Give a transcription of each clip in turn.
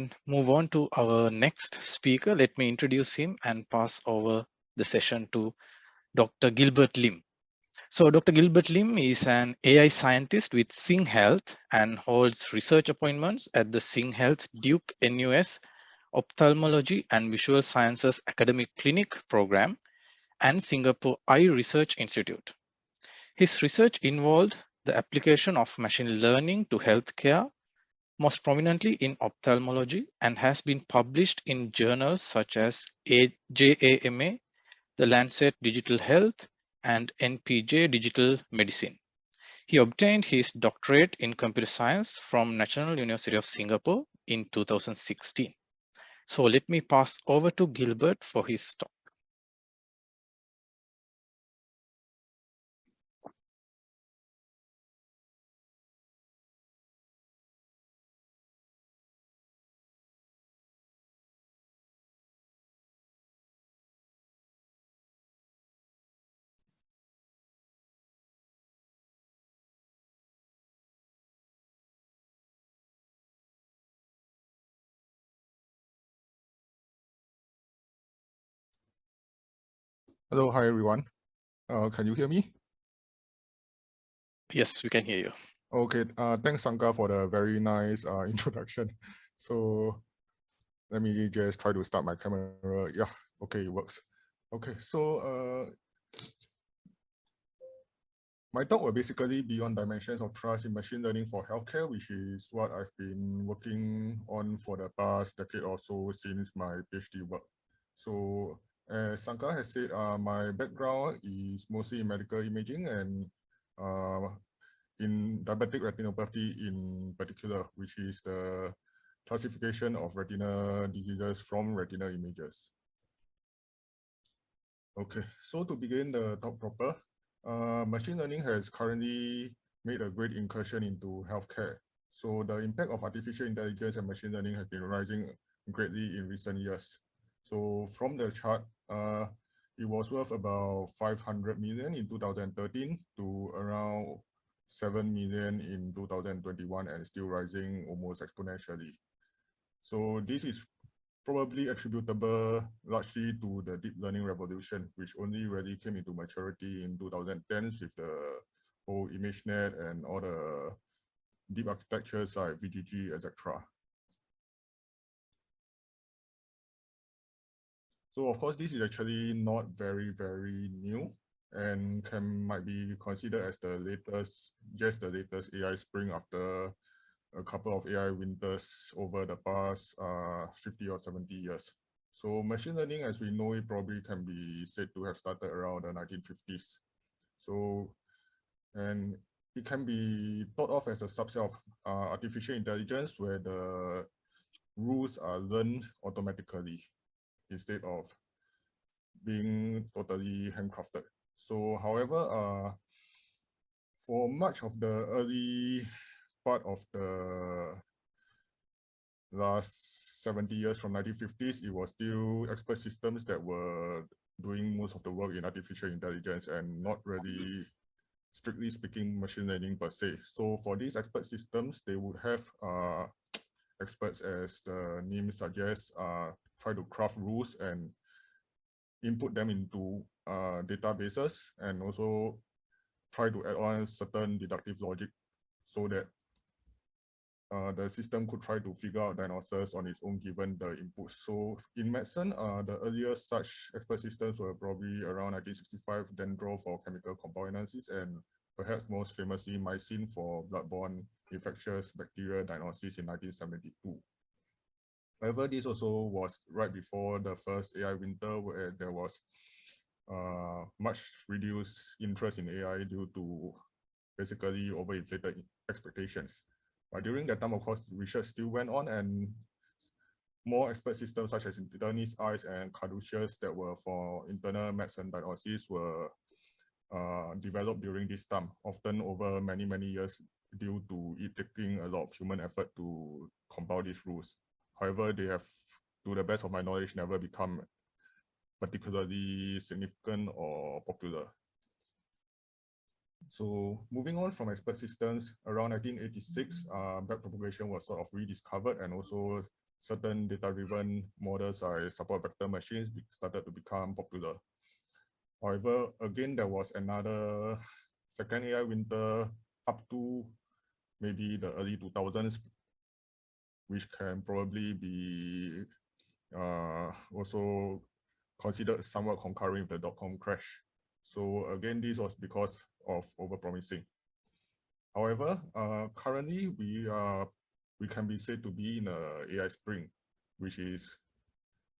then move on to our next speaker, let me introduce him and pass over the session to Dr. Gilbert Lim. So Dr. Gilbert Lim is an AI scientist with Sing Health and holds research appointments at the Sing Health Duke NUS Ophthalmology and Visual Sciences Academic Clinic program and Singapore Eye Research Institute. His research involved the application of machine learning to healthcare, most prominently in ophthalmology, and has been published in journals such as JAMA, The Lancet Digital Health, and NPJ Digital Medicine. He obtained his doctorate in computer science from National University of Singapore in 2016. So let me pass over to Gilbert for his talk. Hello, hi everyone. Can you hear me? Yes, we can hear you. Okay, thanks Sanka for the very nice introduction. So let me just try to start my camera. Yeah, okay, it works. Okay, so my talk will basically be on dimensions of trust in machine learning for healthcare, which is what I've been working on for the past decade or so since my PhD work. So as Sanka has said, my background is mostly in medical imaging and in diabetic retinopathy in particular, which is the classification of retinal diseases from retinal images. Okay, so to begin the talk proper, machine learning has currently made a great incursion into healthcare. So the impact of artificial intelligence and machine learning has been rising greatly in recent years. So from the chart, it was worth about 500 million in 2013 to around 7 million in 2021 and still rising almost exponentially. So this is probably attributable largely to the deep learning revolution, which only really came into maturity in 2010s with the whole ImageNet and all the deep architectures like VGG, etc. So of course, this is actually not very, very new and might be considered as the latest, just the latest AI spring after a couple of AI winters over the past 50 or 70 years. So machine learning, as we know it, probably can be said to have started around the 1950s. So, and it can be thought of as a subset of artificial intelligence where the rules are learned automatically instead of being totally handcrafted. So, however, for much of the early part of the last 70 years from 1950s, it was still expert systems that were doing most of the work in artificial intelligence and not really, strictly speaking, machine learning per se. So for these expert systems, they would have experts, as the name suggests, try to craft rules and input them into databases and also try to add on certain deductive logic so that the system could try to figure out diagnosis on its own given the input. So in medicine, the earliest such expert systems were probably around 1965, Dendro for chemical compound analysis, and perhaps most famously Mycin for bloodborne infectious bacterial diagnosis in 1972. However, this also was right before the first AI winter, where there was much reduced interest in AI due to basically overinflated expectations. But during that time, of course, research still went on, and more expert systems such as internist eyes and cartouches that were for internal medicine diagnosis were developed during this time, often over many, many years due to it taking a lot of human effort to compile these rules. However, they have, to the best of my knowledge, never become particularly significant or popular. So moving on from expert systems, around 1986, backpropagation was sort of rediscovered, and also certain data-driven models like support vector machines started to become popular. However, again, there was another second AI winter up to maybe the early 2000s, which can probably be also considered somewhat concurrent with the dot-com crash. So again, this was because of overpromising. However, currently we can be said to be in a AI spring, which is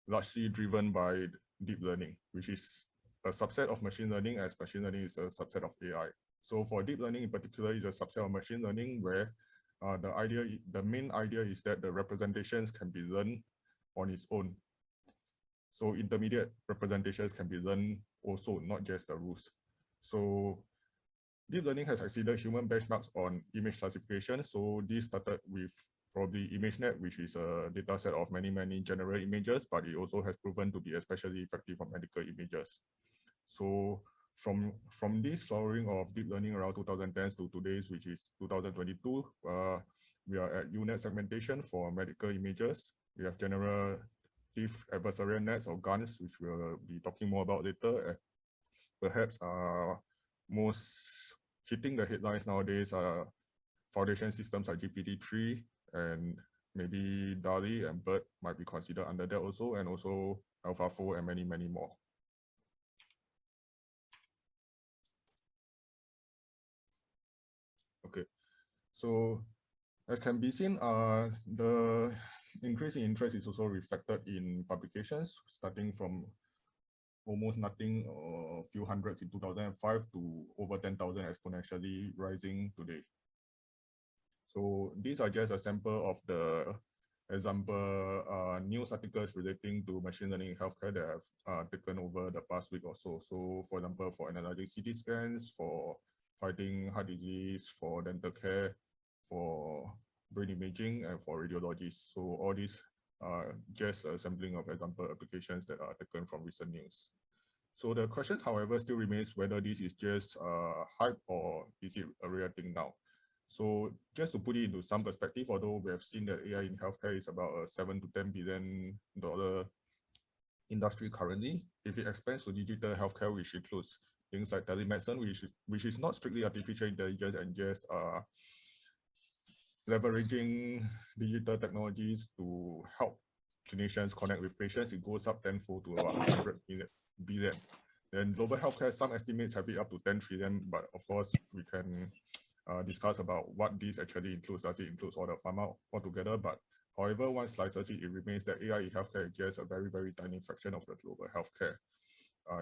largely driven by deep learning, which is a subset of machine learning, as machine learning is a subset of AI. So for deep learning in particular is a subset of machine learning where the main idea is that the representations can be learned on its own. So intermediate representations can be learned also, not just the rules. So deep learning has exceeded human benchmarks on image classification. So this started with probably ImageNet, which is a data set of many, many general images, but it also has proven to be especially effective on medical images. So from this flowering of deep learning around 2010s to today's, which is 2022, we are at UNet segmentation for medical images. We have generative adversarial nets or GANs, which we'll be talking more about later. Perhaps most hitting the headlines nowadays are foundation systems like GPT-3 and maybe DALI and BERT might be considered under that also, and also AlphaFold and many, many more. Okay, so as can be seen, the increase in interest is also reflected in publications, starting from almost nothing, a few hundreds in 2005 to over 10,000 exponentially rising today. So these are just a sample of the example news articles relating to machine learning in healthcare that have taken over the past week or so. So for example, for analyzing CT scans, for fighting heart disease, for dental care, for brain imaging, and for radiologists. So all these are just a sampling of example applications that are taken from recent news. So the question, however, still remains whether this is just hype or is it a real thing now. So just to put it into some perspective, although we have seen that AI in healthcare is about a $7 to $10 billion industry currently, if it expands to digital healthcare, which includes things like telemedicine, which is not strictly artificial intelligence and just leveraging digital technologies to help clinicians connect with patients, it goes up tenfold to about 100 billion. Then global healthcare, some estimates have it up to 10 trillion, but of course we can discuss about what this actually includes. Does it include all the pharma altogether? But however, one slices it, it remains that AI in healthcare is just a very, very tiny fraction of the global healthcare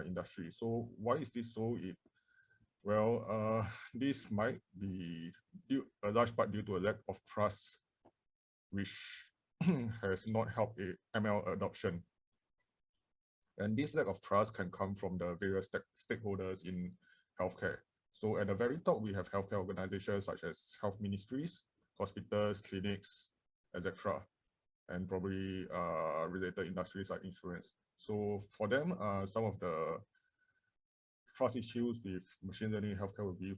industry. So why is this so? This might be a large part due to a lack of trust, which has not helped ML adoption. And this lack of trust can come from the various stakeholders in healthcare. So at the very top, we have healthcare organizations such as health ministries, hospitals, clinics, etc., and probably related industries like insurance. So for them, some of the trust issues with machine learning in healthcare will be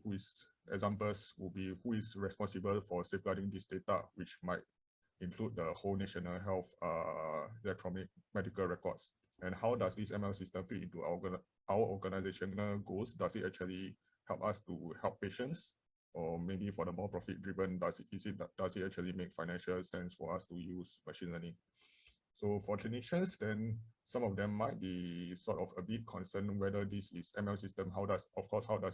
examples will be who is responsible for safeguarding this data, which might include the whole national health electronic medical records. And how does this ML system fit into our organizational goals? Does it actually help us to help patients? Or maybe for the more profit-driven, does it actually make financial sense for us to use machine learning? So for clinicians, then some of them might be sort of a bit concerned whether this is ML system, how does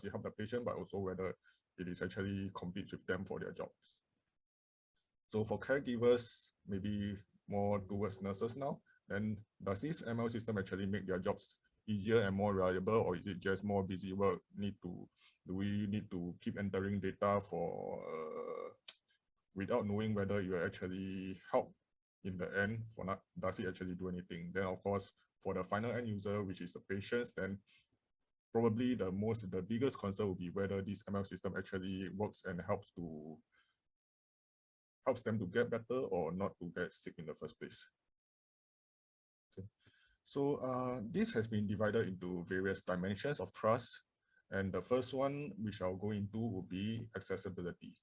it help the patient, but also whether it is actually competes with them for their jobs. So for caregivers, maybe more towards nurses now, then does this ML system actually make their jobs easier and more reliable, or is it just more busy work? Do we need to keep entering data for without knowing whether you actually help in the end for not, does it actually do anything? Then of course, for the final end user, which is the patients, then probably the biggest concern will be whether this ML system actually works and helps them to get better or not to get sick in the first place. Okay. So this has been divided into various dimensions of trust. And the first one, which I'll go into, will be accessibility.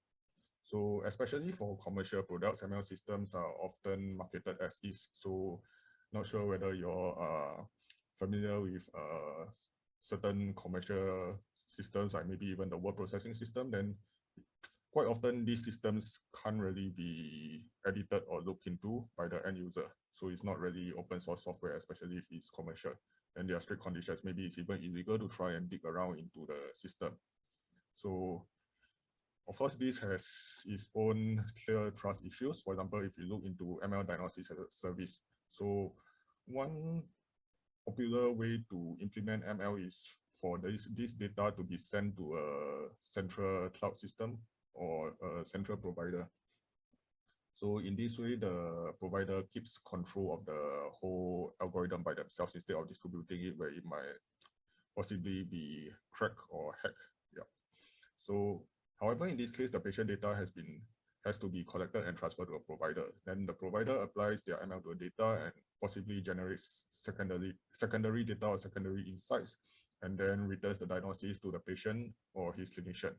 So especially for commercial products, ML systems are often marketed as is. So not sure whether you're familiar with certain commercial systems, like maybe even the word processing system, then quite often these systems can't really be edited or looked into by the end user. So it's not really open source software, especially if it's commercial. And there are strict conditions. Maybe it's even illegal to try and dig around into the system. So of course, this has its own clear trust issues. For example, if you look into ML diagnosis as a service. So one popular way to implement ML is for this data to be sent to a central cloud system or a central provider. So in this way, the provider keeps control of the whole algorithm by themselves instead of distributing it where it might possibly be cracked or hacked. Yeah. So however, in this case, the patient data has to be collected and transferred to a provider. Then the provider applies their ML to a data and possibly generates secondary data or secondary insights, and then returns the diagnosis to the patient or his clinician.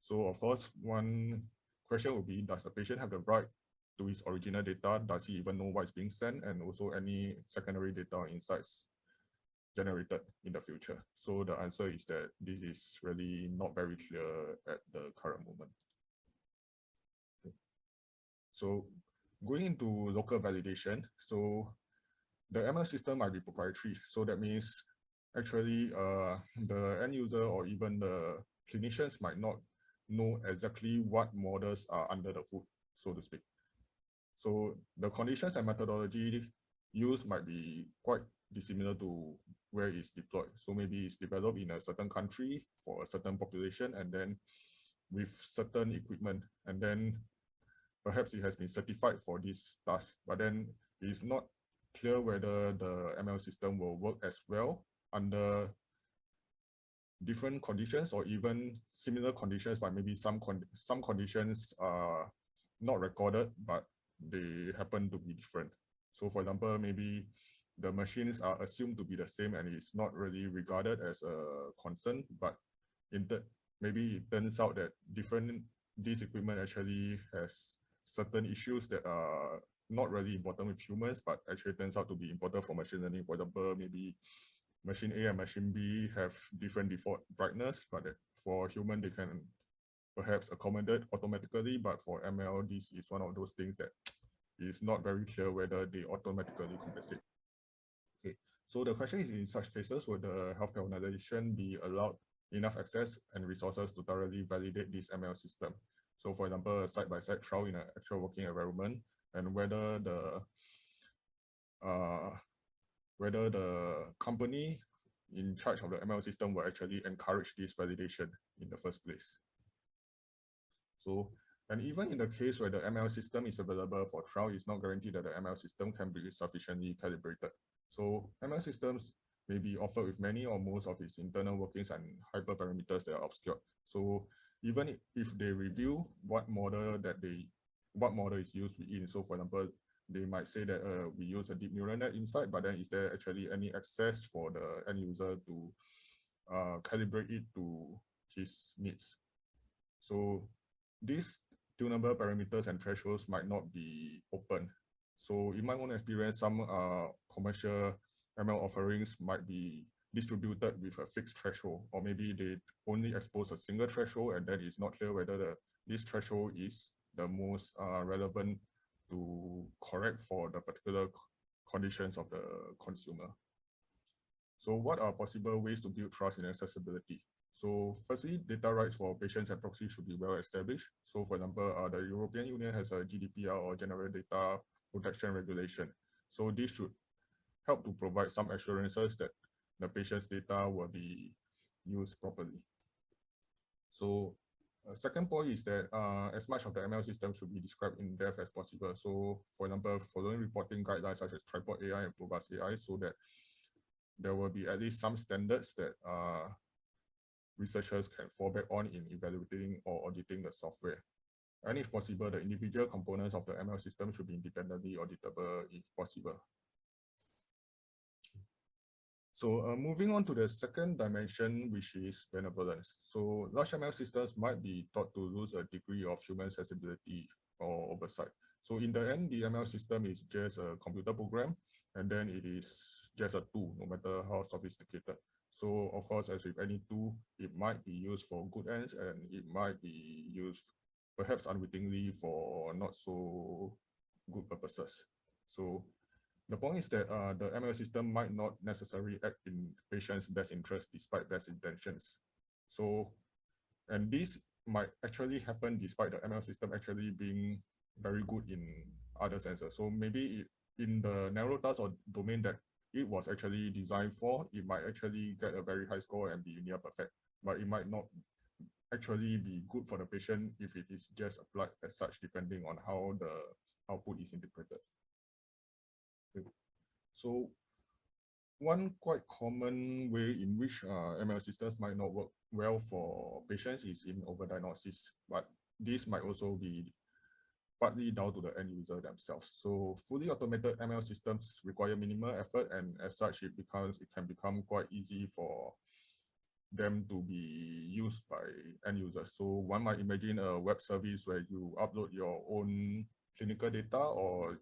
So of course, one question would be, does the patient have the right to his original data? Does he even know what's being sent? And also any secondary data or insights generated in the future? So the answer is that this is really not very clear at the current moment. So going into local validation, so the ML system might be proprietary. So that means actually the end user or even the clinicians might not know exactly what models are under the hood, so to speak. So the conditions and methodology used might be quite dissimilar to where it's deployed. So maybe it's developed in a certain country for a certain population and then with certain equipment, and then perhaps it has been certified for this task, but then it's not clear whether the ML system will work as well under different conditions or even similar conditions, but maybe some conditions are not recorded, but they happen to be different. So for example, maybe the machines are assumed to be the same and it's not really regarded as a concern, but maybe it turns out that this equipment actually has certain issues that are not really important with humans, but actually turns out to be important for machine learning. For example, maybe machine A and machine B have different default brightness, but for human, they can perhaps accommodate automatically, but for ML, this is one of those things that is not very clear whether they automatically compensate. Okay, so the question is, in such cases, would the healthcare organization be allowed enough access and resources to thoroughly validate this ML system? So for example, a side-by-side trial in an actual working environment, and whether the company in charge of the ML system will actually encourage this validation in the first place. So, and even in the case where the ML system is available for trial, it's not guaranteed that the ML system can be sufficiently calibrated. So ML systems may be offered with many or most of its internal workings and hyperparameters that are obscured. So even if they review what model is used within, so for example, they might say that we use a deep neural net inside, but then is there actually any access for the end user to calibrate it to his needs? So these tunable parameters and thresholds might not be open. So you might want to experience some commercial ML offerings might be distributed with a fixed threshold, or maybe they only expose a single threshold, and then it's not clear whether this threshold is the most relevant to correct for the particular conditions of the consumer. So what are possible ways to build trust in accessibility? So firstly, data rights for patients and proxies should be well established. So for example, the European Union has a GDPR or General Data Protection Regulation. So this should help to provide some assurances that the patient's data will be used properly. So second point is that as much of the ML system should be described in depth as possible. So for example, following reporting guidelines such as Tripod AI and Probus AI, so that there will be at least some standards that researchers can fall back on in evaluating or auditing the software. And if possible, the individual components of the ML system should be independently auditable if possible. So moving on to the second dimension, which is benevolence. So large ML systems might be thought to lose a degree of human sensibility or oversight. So in the end, the ML system is just a computer program, and then it is just a tool, no matter how sophisticated. So of course, as with any tool, it might be used for good ends, and it might be used perhaps unwittingly for not so good purposes. So the point is that the ML system might not necessarily act in patient's best interest despite best intentions. So, and this might actually happen despite the ML system actually being very good in other senses. So maybe in the narrow task or domain that it was actually designed for, it might actually get a very high score and be near perfect, but it might not actually be good for the patient if it is just applied as such, depending on how the output is interpreted. So one quite common way in which ML systems might not work well for patients is in overdiagnosis, but this might also be partly down to the end user themselves. So fully automated ML systems require minimal effort, and as such, it can become quite easy for them to be used by end users. So one might imagine a web service where you upload your own clinical data or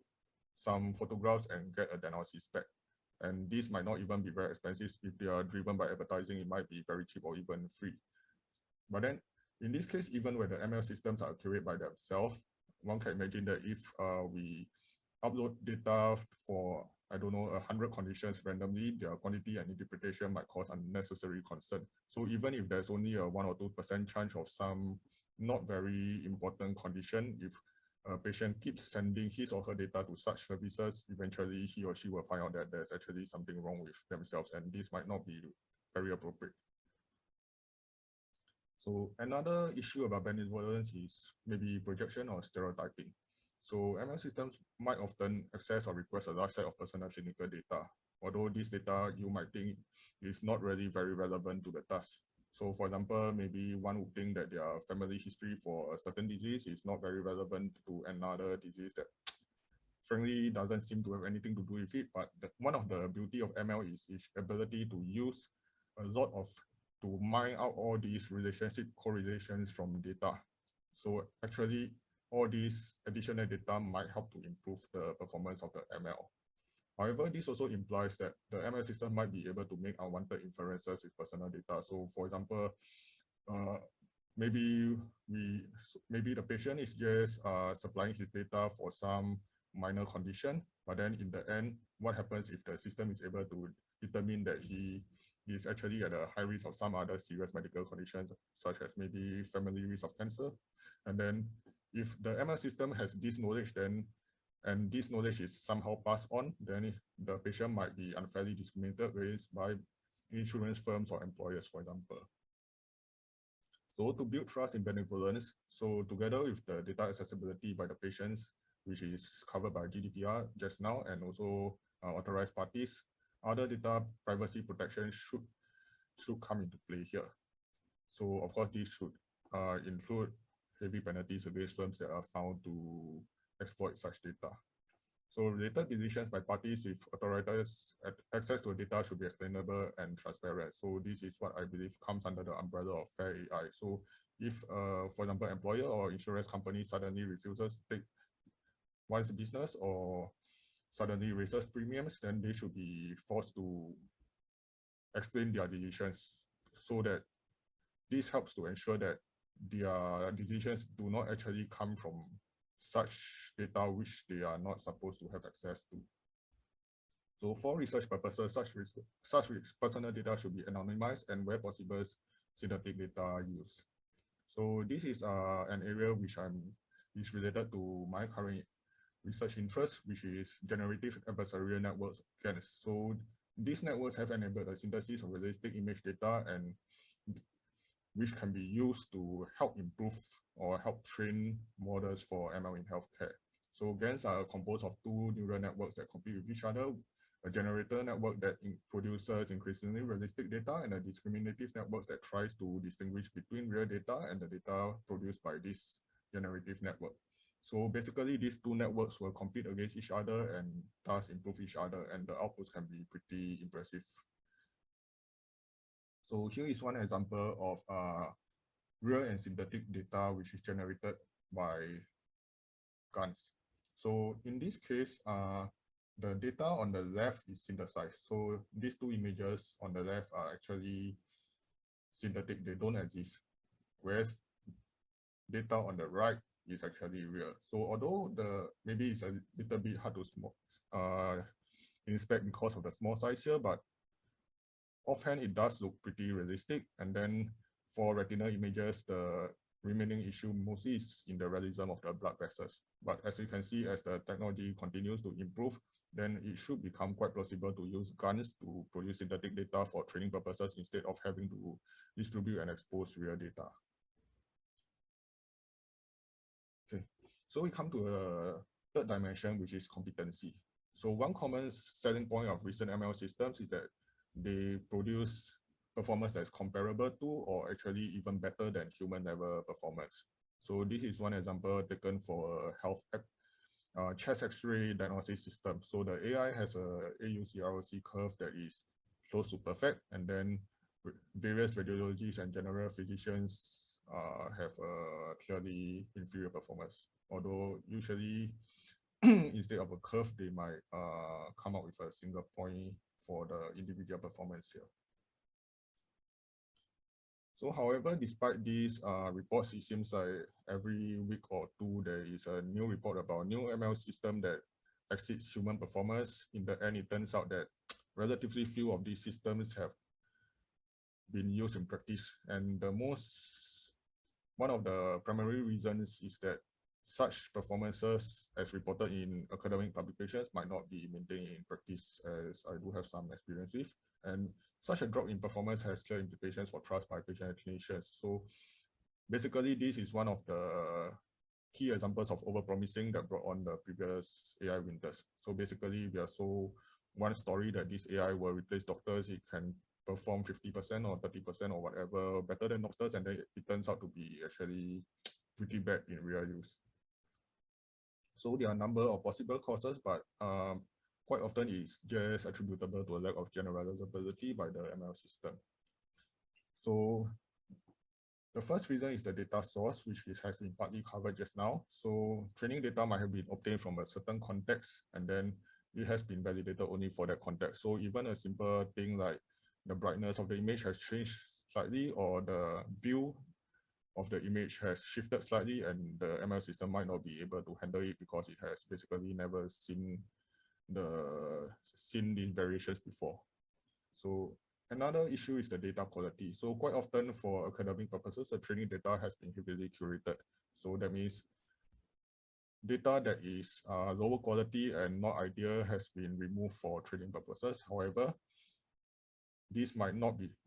some photographs and get a diagnosis back. And these might not even be very expensive. If they are driven by advertising, it might be very cheap or even free. But then in this case, even when the ML systems are accurate by themselves, one can imagine that if we upload data for, I don't know, 100 conditions randomly, their quantity and interpretation might cause unnecessary concern. So even if there's only a 1 or 2% chance of some not very important condition, if a patient keeps sending his or her data to such services, eventually he or she will find out that there's actually something wrong with themselves, and this might not be very appropriate. So another issue about benevolence is maybe projection or stereotyping. So ML systems might often access or request a large set of personal clinical data, although this data you might think is not really very relevant to the task. So for example, maybe one would think that their family history for a certain disease is not very relevant to another disease that frankly doesn't seem to have anything to do with it. But one of the beauty of ML is its ability to use a lot of to mine out all these relationship correlations from data. So actually, all these additional data might help to improve the performance of the ML. However, this also implies that the ML system might be able to make unwanted inferences with personal data. So for example, uh, maybe maybe the patient is just supplying his data for some minor condition, but then in the end, what happens if the system is able to determine that he is actually at a high risk of some other serious medical conditions, such as maybe family risk of cancer? And then if the ML system has this knowledge, then and this knowledge is somehow passed on, then the patient might be unfairly discriminated against by insurance firms or employers, for example. So to build trust in benevolence, so together with the data accessibility by the patients, which is covered by GDPR just now, and also authorized parties, other data privacy protection should come into play here. So of course, this should include heavy penalties against firms that are found to exploit such data. So related decisions by parties with authorized access to data should be explainable and transparent. So this is what I believe comes under the umbrella of fair AI. So if, for example, employer or insurance company suddenly refuses to take one's business or suddenly raises premiums, then they should be forced to explain their decisions so that this helps to ensure that their decisions do not actually come from such data which they are not supposed to have access to. So for research purposes, such personal data should be anonymized and where possible, synthetic data used. So this is an area which is related to my current research interest, which is generative adversarial networks. So these networks have enabled the synthesis of realistic image data and which can be used to help improve or help train models for ML in healthcare. So GANs are composed of two neural networks that compete with each other, a generator network that produces increasingly realistic data, and a discriminative network that tries to distinguish between real data and the data produced by this generative network. So basically, these two networks will compete against each other and thus improve each other, and the outputs can be pretty impressive. So here is one example of real and synthetic data which is generated by GANs. So in this case, the data on the left is synthesized. So these two images on the left are actually synthetic, they don't exist. Whereas data on the right is actually real. So although maybe it's a little bit hard to inspect because of the small size here, but offhand it does look pretty realistic. And then for retinal images, the remaining issue mostly is in the realism of the blood vessels. But as you can see, as the technology continues to improve, then it should become quite possible to use GANs to produce synthetic data for training purposes instead of having to distribute and expose real data. Okay, so we come to a third dimension, which is competency. So one common selling point of recent ML systems is that they produce performance that's comparable to or actually even better than human level performance. So this is one example taken for a health chest X-ray diagnosis system. So the AI has a AUC-ROC curve that is close to perfect, and then various radiologists and general physicians have a clearly inferior performance. Although usually instead of a curve, they might come up with a single point for the individual performance here. So however, despite these reports, it seems like every week or two, there is a new report about new ML system that exceeds human performance. In the end, it turns out that relatively few of these systems have been used in practice. And one of the primary reasons is that such performances as reported in academic publications might not be maintained in practice, as I do have some experience with. And such a drop in performance has clear implications for trust by patient and clinicians. So basically, this is one of the key examples of overpromising that brought on the previous AI winters. So basically, we are so one story that this AI will replace doctors, it can perform 50% or 30% or whatever better than doctors, and then it turns out to be actually pretty bad in real use. So there are a number of possible causes, but quite often it's just attributable to a lack of generalizability by the ML system. So the first reason is the data source, which has been partly covered just now. So training data might have been obtained from a certain context, and then it has been validated only for that context. So even a simple thing like the brightness of the image has changed slightly, or the view of the image has shifted slightly, and the ML system might not be able to handle it because it has basically never seen these variations before. So another issue is the data quality. So quite often for academic purposes, the training data has been heavily curated. So that means data that is lower quality and not ideal has been removed for training purposes. However, this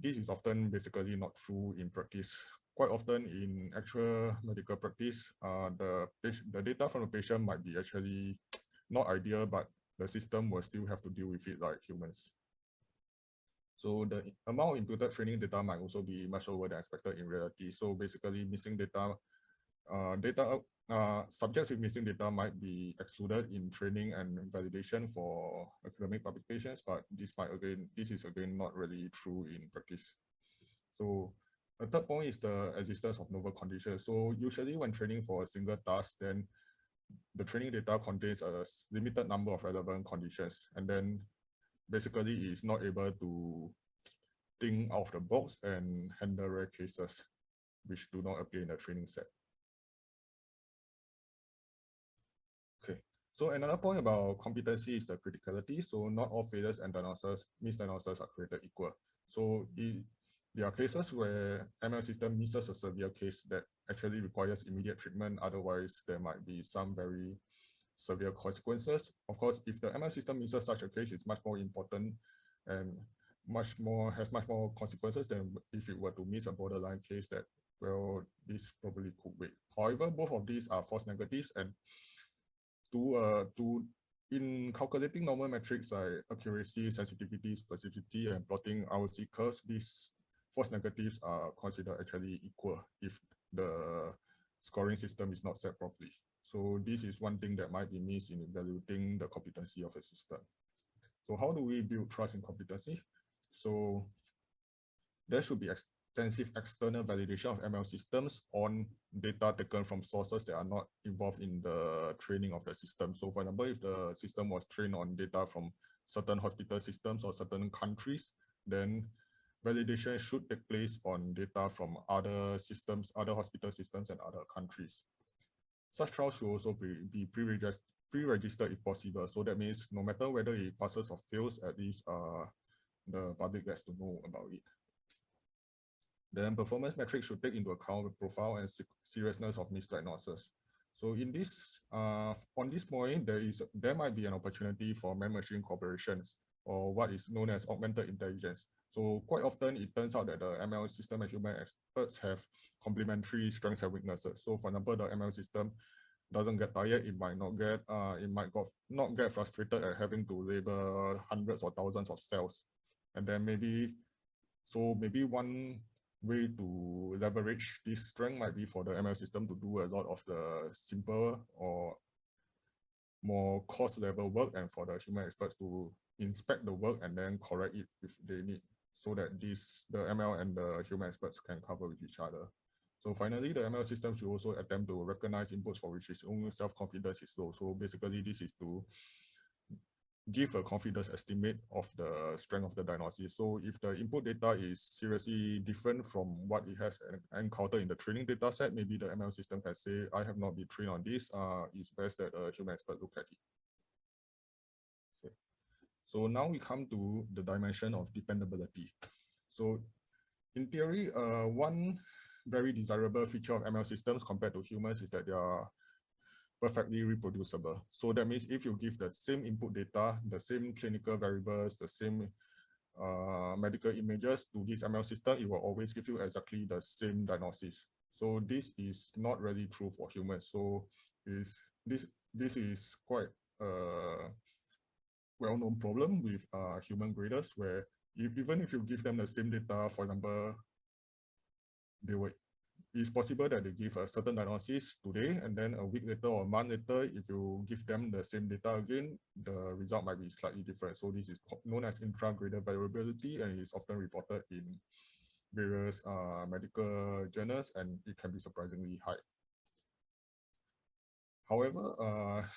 is often basically not true in practice. Quite often in actual medical practice, the data from the patient might be actually not ideal, but the system will still have to deal with it like humans. So the amount of imputed training data might also be much lower than expected in reality. So basically missing data, subjects with missing data might be excluded in training and validation for academic publications, but this is again not really true in practice. So the third point is the existence of novel conditions. So usually when training for a single task, then the training data contains a limited number of relevant conditions, and then basically is not able to think out of the box and handle rare cases which do not appear in the training set. Okay, so another point about competency is the criticality. So not all failures and misdiagnoses are created equal. So there are cases where ML system misses a severe case that actually requires immediate treatment. Otherwise, there might be some very severe consequences. Of course, if the ML system misses such a case, it's much more important and has much more consequences than if it were to miss a borderline case that, well, this probably could wait. However, both of these are false negatives, and in calculating normal metrics like accuracy, sensitivity, specificity, and plotting ROC curves, these false negatives are considered actually equal if the scoring system is not set properly. So this is one thing that might be missed in evaluating the competency of a system. So how do we build trust in competency? So there should be extensive external validation of ML systems on data taken from sources that are not involved in the training of the system. So for example, if the system was trained on data from certain hospital systems or certain countries, then validation should take place on data from other systems, other hospital systems and other countries. Such trials should also be pre-registered if possible. So that means no matter whether it passes or fails, at least the public gets to know about it. Then performance metrics should take into account the profile and seriousness of misdiagnosis. So in this, on this point, there might be an opportunity for man-machine cooperations, or what is known as augmented intelligence. So quite often it turns out that the ML system and human experts have complementary strengths and weaknesses. So for example, the ML system doesn't get tired, it might not get frustrated at having to label hundreds or thousands of cells. And then maybe one way to leverage this strength might be for the ML system to do a lot of the simple or more cost level work, and for the human experts to inspect the work and then correct it if they need, so that the ML and the human experts can cover with each other. So finally, the ML system should also attempt to recognize inputs for which its own self-confidence is low. So basically, this is to give a confidence estimate of the strength of the diagnosis. So if the input data is seriously different from what it has encountered in the training data set, maybe the ML system can say, I have not been trained on this, it's best that a human expert look at it. So now we come to the dimension of dependability. So in theory, one very desirable feature of ML systems compared to humans is that they are perfectly reproducible. So that means if you give the same input data, the same clinical variables, the same medical images to this ML system, it will always give you exactly the same diagnosis. So this is not really true for humans. So this is quite a well-known problem with human graders, where even if you give them the same data, for example, it's possible that they give a certain diagnosis today, and then a week later or a month later, if you give them the same data again, the result might be slightly different. So this is known as intra-grader variability, and is often reported in various medical journals, and it can be surprisingly high. However,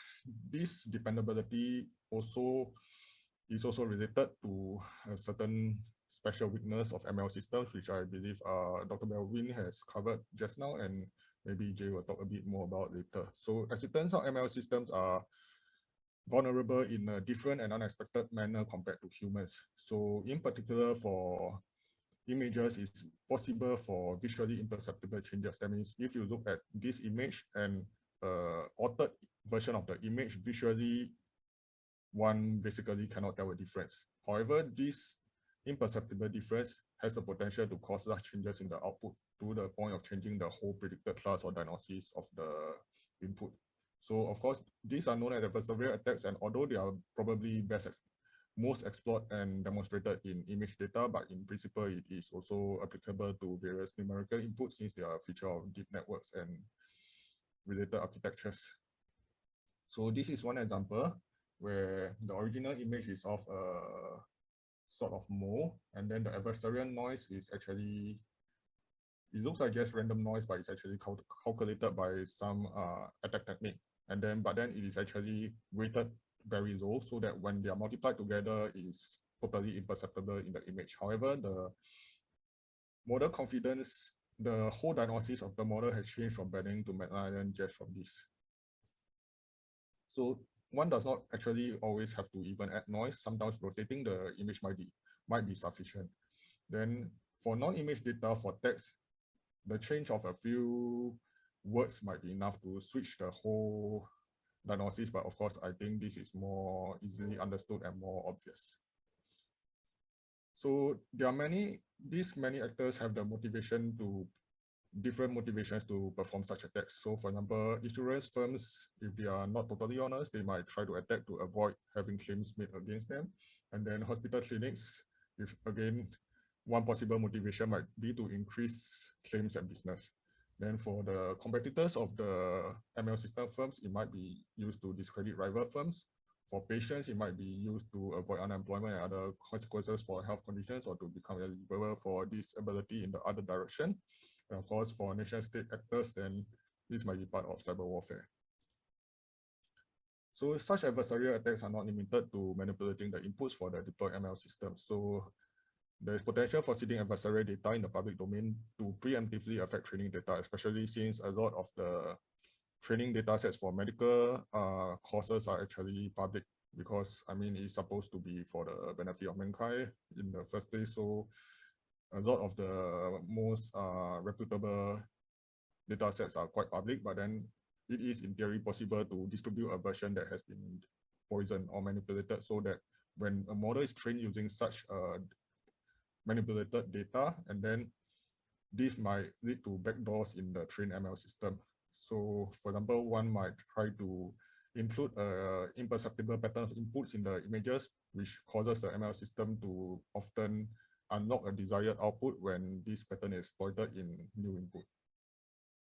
this dependability is also related to a certain special weakness of ML systems, which I believe Dr. Melvin has covered just now, and maybe Jay will talk a bit more about later. So as it turns out, ML systems are vulnerable in a different and unexpected manner compared to humans. So in particular, for images, it's possible for visually imperceptible changes. That means if you look at this image and altered version of the image, visually, one basically cannot tell a difference. However, this imperceptible difference has the potential to cause large changes in the output to the point of changing the whole predicted class or diagnosis of the input. So of course, these are known as adversarial attacks, and although they are probably most explored and demonstrated in image data, but in principle, it is also applicable to various numerical inputs, since they are a feature of deep networks and related architectures. So this is one example where the original image is of a sort of mole, and then the adversarial noise is actually, it looks like just random noise, but it's actually calculated by some attack technique. But then it is actually weighted very low, so that when they are multiplied together, it is totally imperceptible in the image. However, the model confidence, the whole diagnosis of the model has changed from Benning to McLaren just from this. So one does not actually always have to even add noise. Sometimes rotating the image might be sufficient. Then for non-image data, for text, the change of a few words might be enough to switch the whole diagnosis, but of course, I think this is more easily understood and more obvious. So there are many actors have the different motivations to perform such attacks. So for example, insurance firms, if they are not totally honest, they might try to attack to avoid having claims made against them. And then hospital clinics, if again, one possible motivation might be to increase claims and business. Then for the competitors of the ML system firms, it might be used to discredit rival firms. For patients, it might be used to avoid unemployment and other consequences for health conditions or to become eligible for disability in the other direction. And of course, for nation-state actors, then this might be part of cyber warfare. So such adversarial attacks are not limited to manipulating the inputs for the deployed ML systems. So there is potential for seeding adversarial data in the public domain to preemptively affect training data, especially since a lot of the training data sets for medical courses are actually public, because I mean it's supposed to be for the benefit of mankind in the first place. So a lot of the most reputable data sets are quite public, but then it is in theory possible to distribute a version that has been poisoned or manipulated, so that when a model is trained using such manipulated data, and then this might lead to backdoors in the trained ML system. So for example, one might try to include imperceptible pattern of inputs in the images, which causes the ML system to often unlock a desired output when this pattern is exploited in new input.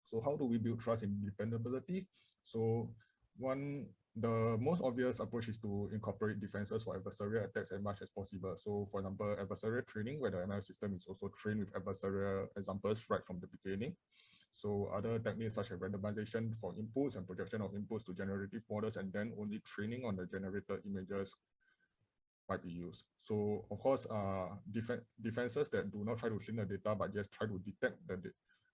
So how do we build trust in dependability? So the most obvious approach is to incorporate defenses for adversarial attacks as much as possible. So for example, adversarial training, where the ML system is also trained with adversarial examples right from the beginning. So other techniques such as randomization for inputs and projection of inputs to generative models, and then only training on the generated images might be used. So of course, defenses that do not try to clean the data, but just try to detect the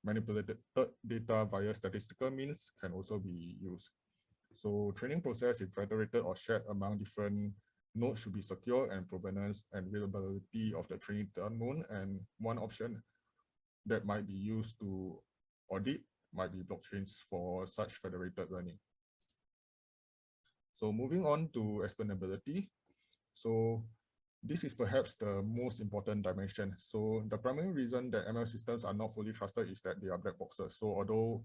manipulated data via statistical means can also be used. So training process, if federated or shared among different nodes, should be secure, and provenance and reliability of the training data known. And one option that might be used to audit might be blockchains for such federated learning. So moving on to explainability. So this is perhaps the most important dimension. So the primary reason that ML systems are not fully trusted is that they are black boxes. So although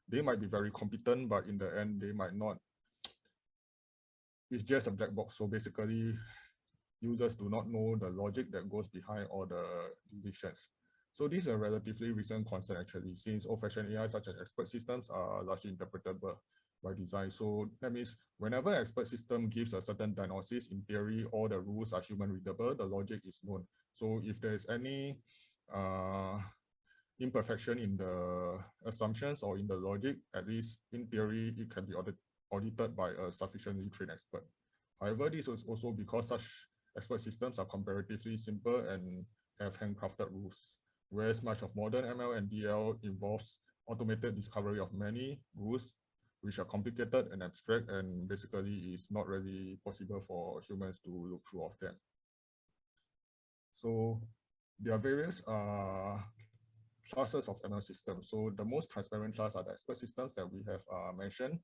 they might be very competent, but in the end, they might not. It's just a black box. So basically, users do not know the logic that goes behind all the decisions. So this is a relatively recent concern actually, since old-fashioned AI such as expert systems are largely interpretable by design. So that means whenever an expert system gives a certain diagnosis, in theory, all the rules are human readable, the logic is known. So if there's any imperfection in the assumptions or in the logic, at least in theory, it can be audited by a sufficiently trained expert. However, this is also because such expert systems are comparatively simple and have handcrafted rules, whereas much of modern ML and DL involves automated discovery of many rules, which are complicated and abstract, and basically is not really possible for humans to look through of them. So there are various classes of ML systems. So the most transparent class are the expert systems that we have mentioned.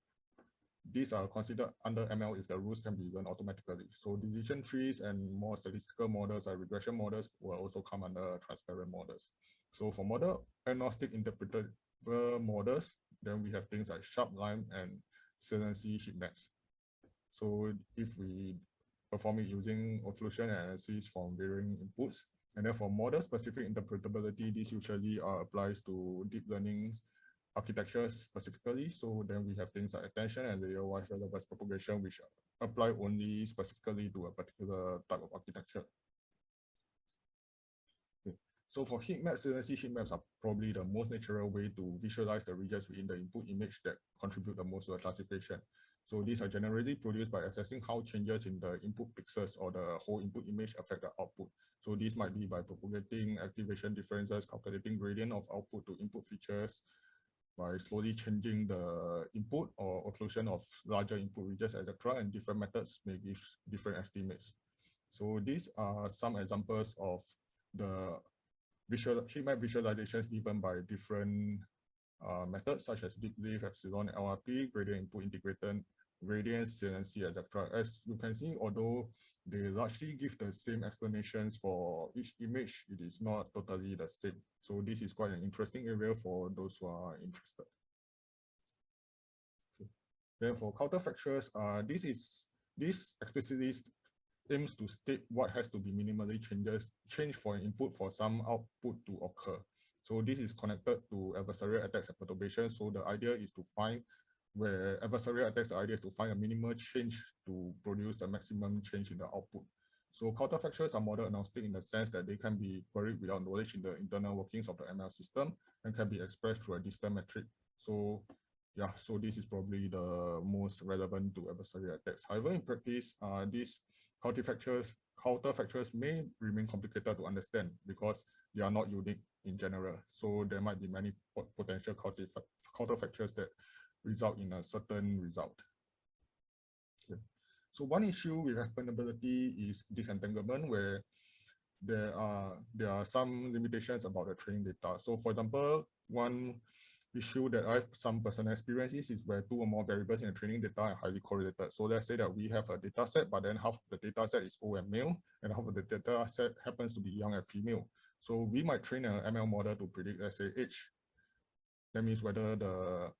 These are considered under ML if the rules can be learned automatically. So decision trees and more statistical models like regression models will also come under transparent models. So for model agnostic interpretable models, then we have things like sharp line and saliency heat maps. So if we perform it using occlusion analysis from varying inputs, and then for model-specific interpretability, this usually applies to deep learning architecture specifically. So then we have things like attention and layer-wise relevance propagation, which apply only specifically to a particular type of architecture. So for heat maps, saliency heat maps are probably the most natural way to visualize the regions within the input image that contribute the most to the classification. So these are generally produced by assessing how changes in the input pixels or the whole input image affect the output. So this might be by propagating activation differences, calculating gradient of output to input features, by slowly changing the input or occlusion of larger input regions, etc. And different methods may give different estimates. So these are some examples of the heat map visualizations given by different methods such as deep leaf, epsilon, LRP, gradient input integrated, gradient, saliency, etc. As you can see, although they largely give the same explanations for each image, it is not totally the same. So this is quite an interesting area for those who are interested. Okay. Then for counterfactuals, this explicitly aims to state what has to be minimally changed for an input for some output to occur. So this is connected to adversarial attacks and perturbations. So the idea is to find where adversarial attacks, the idea is to find a minimal change to produce the maximum change in the output. So counterfactuals are model agnostic in the sense that they can be queried without knowledge in the internal workings of the ML system and can be expressed through a distance metric. So yeah, so this is probably the most relevant to adversarial attacks. However, in practice, these counterfactuals may remain complicated to understand because they are not unique in general. So there might be many potential counterfactuals that result in a certain result. Okay. So one issue with explainability is disentanglement, where there are some limitations about the training data. So for example, one issue that I have some personal experience is where two or more variables in the training data are highly correlated. So let's say that we have a data set, but then half of the data set is old and male, and half of the data set happens to be young and female. So we might train an ML model to predict, let's say, age. That means whether the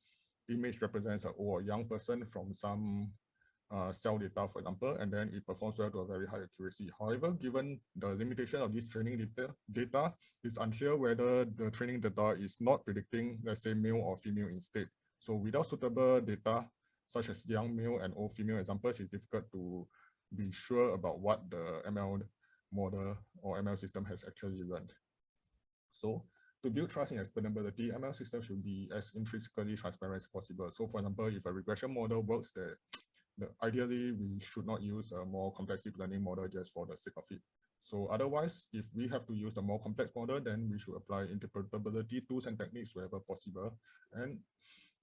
image represents an old or young person from some cell data, for example, and then it performs well to a very high accuracy. However, given the limitation of this training data, it's unclear whether the training data is not predicting, let's say, male or female instead. So without suitable data, such as young male and old female examples, it's difficult to be sure about what the ML model or ML system has actually learned. So to build trust in explainability, ML systems should be as intrinsically transparent as possible. So for example, if a regression model works, ideally, we should not use a more complex deep learning model just for the sake of it. So otherwise, if we have to use the more complex model, then we should apply interpretability tools and techniques wherever possible. And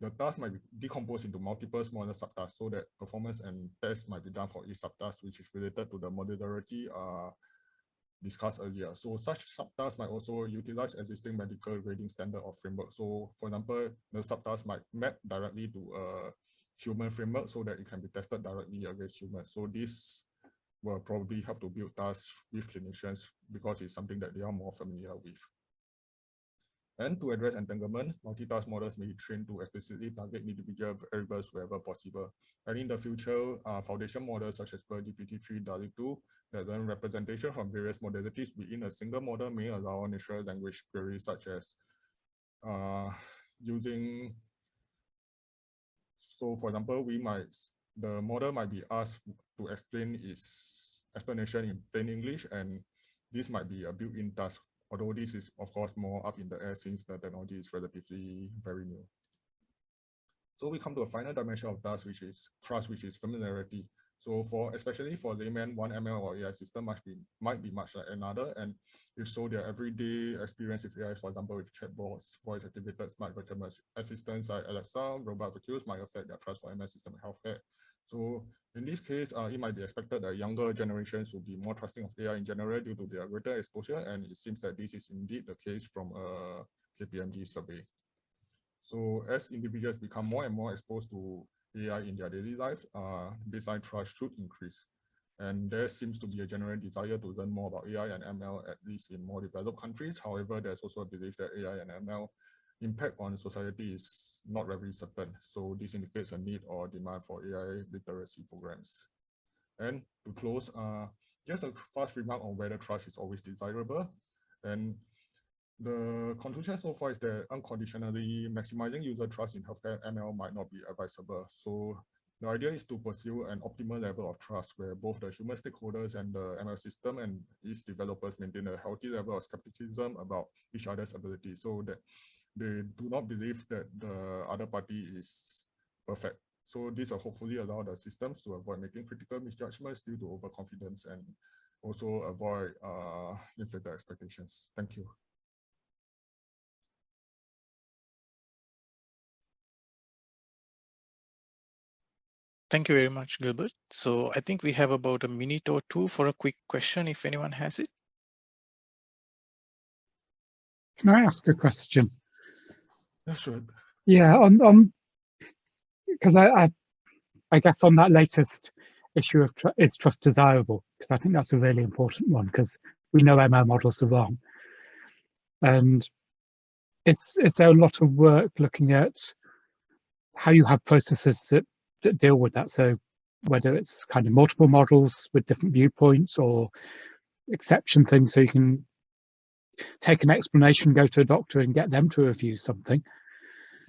the task might be decomposed into multiple smaller subtasks so that performance and tests might be done for each subtask, which is related to the modularity discussed earlier. So such subtasks might also utilize existing medical grading standard or framework. So for example, the subtasks might map directly to a human framework so that it can be tested directly against humans. So this will probably help to build tasks with clinicians because it's something that they are more familiar with. And to address entanglement, multitask models may be trained to explicitly target individual variables wherever possible. And in the future, foundation models such as GPT-3, DALL-E 2 that learn representation from various modalities within a single model may allow natural language queries such as using. So for example, the model might be asked to explain its explanation in plain English, and this might be a built-in task, although this is of course more up in the air since the technology is relatively very new. So we come to a final dimension of task, which is trust, which is familiarity. So especially for layman, one ML or AI system might be much like another, and if so, their everyday experience with AI, for example, with chatbots, voice-activated smart virtual assistants like Alexa, robot vacuums might affect their trust for ML system and healthcare. So in this case, it might be expected that younger generations will be more trusting of AI in general due to their greater exposure, and it seems that this is indeed the case from a KPMG survey. So as individuals become more and more exposed to AI in their daily life, baseline trust should increase. And there seems to be a general desire to learn more about AI and ML, at least in more developed countries. However, there's also a belief that AI and ML impact on society is not very certain. So this indicates a need or demand for AI literacy programs. And to close, just a fast remark on whether trust is always desirable. And the conclusion so far is that unconditionally maximizing user trust in healthcare ML might not be advisable. So the idea is to pursue an optimal level of trust where both the human stakeholders and the ML system and its developers maintain a healthy level of skepticism about each other's ability so that they do not believe that the other party is perfect. So this will hopefully allow the systems to avoid making critical misjudgments due to overconfidence and also avoid inflated expectations. Thank you. Thank you very much, Gilbert. So I think we have about a minute or two for a quick question, if anyone has it. Can I ask a question? Yeah, sure. Yeah, because I guess on that latest issue of is trust desirable? Because I think that's a really important one because we know ML models are wrong. And is there a lot of work looking at how you have processes that deal with that? So whether it's kind of multiple models with different viewpoints or exception things, so you can take an explanation, go to a doctor and get them to review something.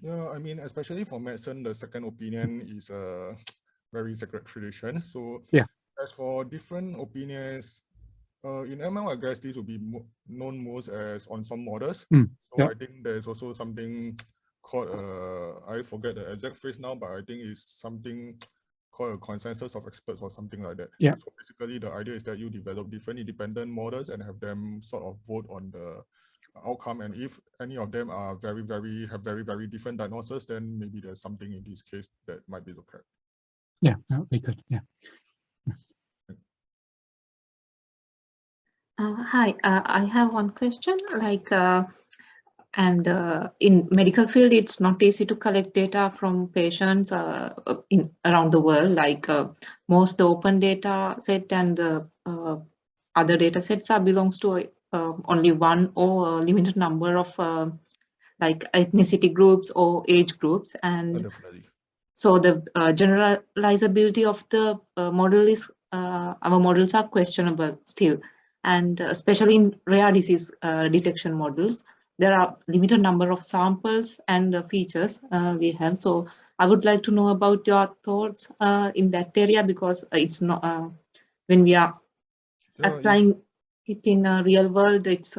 Yeah, I mean, especially for medicine, the second opinion is a very sacred tradition. So Yeah. as for different opinions, in ML, I guess these will be known most as ensemble models. Mm, So yeah. I think there's also something called, I forget the exact phrase now, but I think it's something called a consensus of experts or something like that. Yeah. So basically the idea is that you develop different independent models and have them sort of vote on the outcome. And if any of them are very different diagnoses, then maybe there's something in this case that might be looked at. Yeah, that would be good. Yeah. Yes. Hi, I have one question. Like, in medical field, it's not easy to collect data from patients in around the world. Like most the open data set and the other data sets belongs to only one or a limited number of like ethnicity groups or age groups, and Definitely. so the generalizability of the model is our models are questionable still, and especially in rare disease detection models, there are limited number of samples and features we have. So I would like to know about your thoughts in that area, because it's not when we are applying it in a real world, it's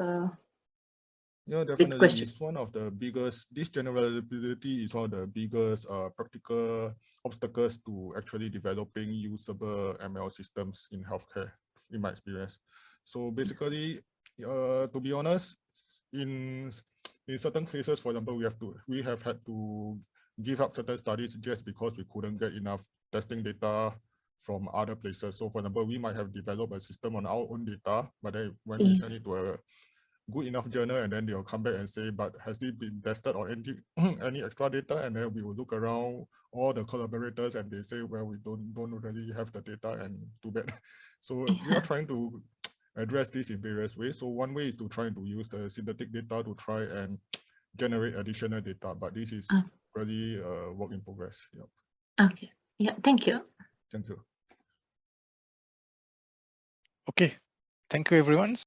yeah, definitely. question. It's one of the biggest, this generalizability is one of the biggest practical obstacles to actually developing usable ML systems in healthcare, in my experience. So basically, to be honest, in certain cases, for example, we have had to give up certain studies just because we couldn't get enough testing data from other places. So for example, we might have developed a system on our own data, but then when we send it to a good enough journal, and then they'll come back and say, but has it been tested on any extra data? And then we will look around all the collaborators and they say, well, we don't really have the data, and too bad. So we are trying to address this in various ways. So one way is to try to use the synthetic data to try and generate additional data, but this is really a work in progress. Yeah. Okay. Yeah. Thank you. Thank you. Okay. Thank you, everyone.